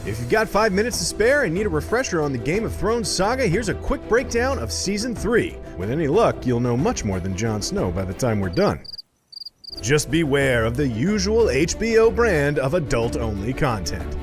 If you've got 5 minutes to spare and need a refresher on the Game of Thrones saga, here's a quick breakdown of Season 3. With any luck, you'll know much more than Jon Snow by the time we're done. Just beware of the usual HBO brand of adult-only content.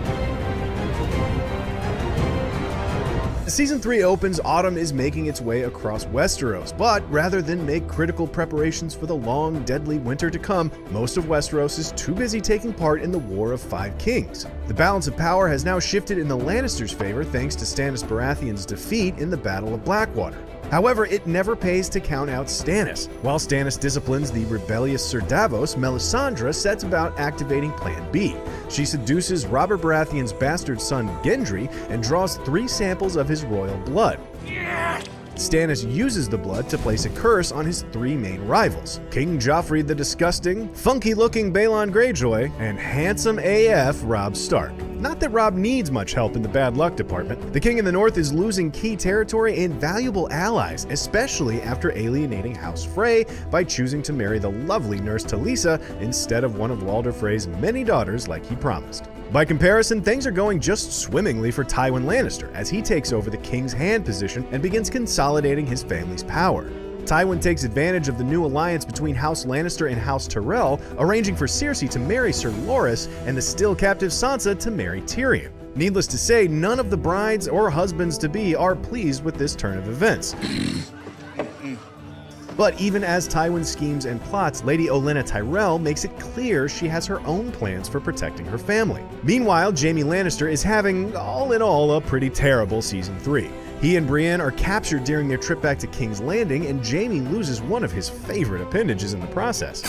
Season 3 opens, autumn is making its way across Westeros, but rather than make critical preparations for the long, deadly winter to come, most of Westeros is too busy taking part in the War of Five Kings. The balance of power has now shifted in the Lannisters' favor thanks to Stannis Baratheon's defeat in the Battle of Blackwater. However, it never pays to count out Stannis. While Stannis disciplines the rebellious Sir Davos, Melisandre sets about activating Plan B. She seduces Robert Baratheon's bastard son Gendry and draws 3 samples of his royal blood. Stannis uses the blood to place a curse on his 3 main rivals, King Joffrey the Disgusting, funky-looking Balon Greyjoy, and handsome AF Robb Stark. Not that Robb needs much help in the bad luck department. The King in the North is losing key territory and valuable allies, especially after alienating House Frey by choosing to marry the lovely nurse Talisa instead of one of Walder Frey's many daughters like he promised. By comparison, things are going just swimmingly for Tywin Lannister as he takes over the King's Hand position and begins consolidating his family's power. Tywin takes advantage of the new alliance between House Lannister and House Tyrell, arranging for Cersei to marry Sir Loras and the still captive Sansa to marry Tyrion. Needless to say, none of the brides or husbands-to-be are pleased with this turn of events. But even as Tywin schemes and plots, Lady Olenna Tyrell makes it clear she has her own plans for protecting her family. Meanwhile, Jaime Lannister is having, all in all, a pretty terrible Season 3. He and Brienne are captured during their trip back to King's Landing, and Jaime loses one of his favorite appendages in the process.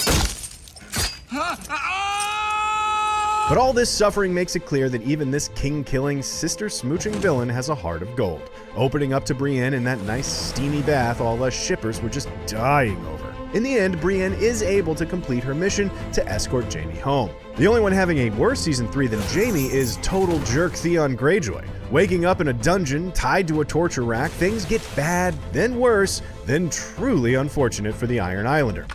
But all this suffering makes it clear that even this king-killing, sister-smooching villain has a heart of gold, opening up to Brienne in that nice steamy bath all us shippers were just dying over. In the end, Brienne is able to complete her mission to escort Jaime home. The only one having a worse Season 3 than Jaime is total jerk Theon Greyjoy. Waking up in a dungeon, tied to a torture rack, things get bad, then worse, then truly unfortunate for the Iron Islander.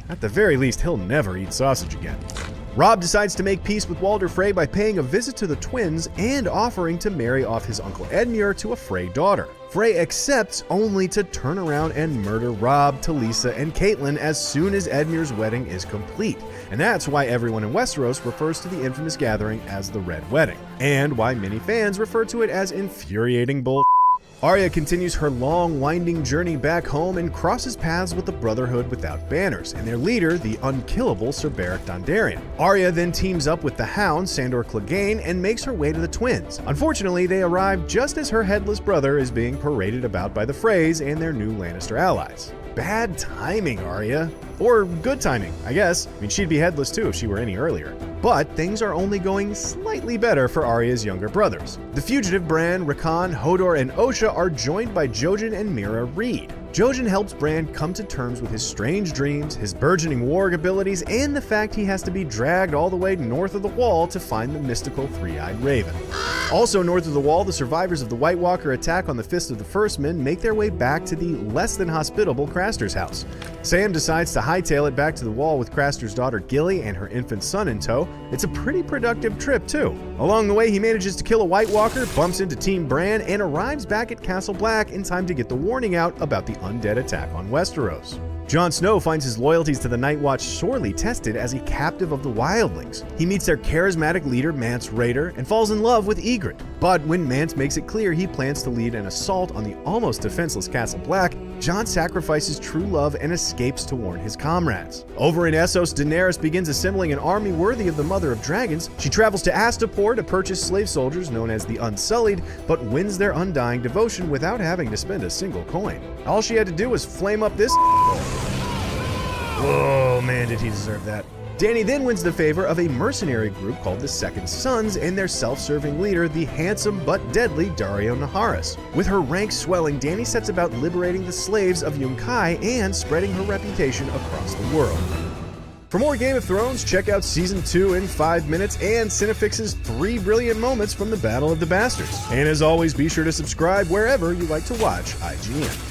At the very least, he'll never eat sausage again. Robb decides to make peace with Walder Frey by paying a visit to the twins and offering to marry off his uncle Edmure to a Frey daughter. Frey accepts only to turn around and murder Robb, Talisa, and Catelyn as soon as Edmure's wedding is complete. And that's why everyone in Westeros refers to the infamous gathering as the Red Wedding, and why many fans refer to it as infuriating bull. Arya continues her long, winding journey back home and crosses paths with the Brotherhood without banners and their leader, the unkillable Sir Beric Dondarrion. Arya then teams up with the Hound, Sandor Clegane, and makes her way to the twins. Unfortunately, they arrive just as her headless brother is being paraded about by the Freys and their new Lannister allies. Bad timing, Arya. Or good timing, I guess. I mean, she'd be headless too if she were any earlier. But things are only going slightly better for Arya's younger brothers. The fugitive Bran, Rickon, Hodor, and Osha are joined by Jojen and Mira Reed. Jojen helps Bran come to terms with his strange dreams, his burgeoning warg abilities, and the fact he has to be dragged all the way north of the Wall to find the mystical three-eyed raven. Also north of the Wall, the survivors of the White Walker attack on the Fist of the First Men make their way back to the less than hospitable Craster's house. Sam decides to hightail it back to the Wall with Craster's daughter Gilly and her infant son in tow. It's a pretty productive trip too. Along the way, he manages to kill a White Walker, bumps into Team Bran, and arrives back at Castle Black in time to get the warning out about the undead attack on Westeros. Jon Snow finds his loyalties to the Night Watch sorely tested as a captive of the Wildlings. He meets their charismatic leader, Mance Rayder, and falls in love with Ygritte. But when Mance makes it clear he plans to lead an assault on the almost defenseless Castle Black, Jon sacrifices true love and escapes to warn his comrades. Over in Essos, Daenerys begins assembling an army worthy of the Mother of Dragons. She travels to Astapor to purchase slave soldiers known as the Unsullied, but wins their undying devotion without having to spend a single coin. All she had to do was flame up this. Whoa, man, did he deserve that. Dany then wins the favor of a mercenary group called the Second Sons and their self-serving leader, the handsome but deadly Daario Naharis. With her ranks swelling, Dany sets about liberating the slaves of Yunkai and spreading her reputation across the world. For more Game of Thrones, check out Season 2 in 5 minutes and Cinefix's 3 brilliant moments from the Battle of the Bastards. And as always, be sure to subscribe wherever you like to watch IGN.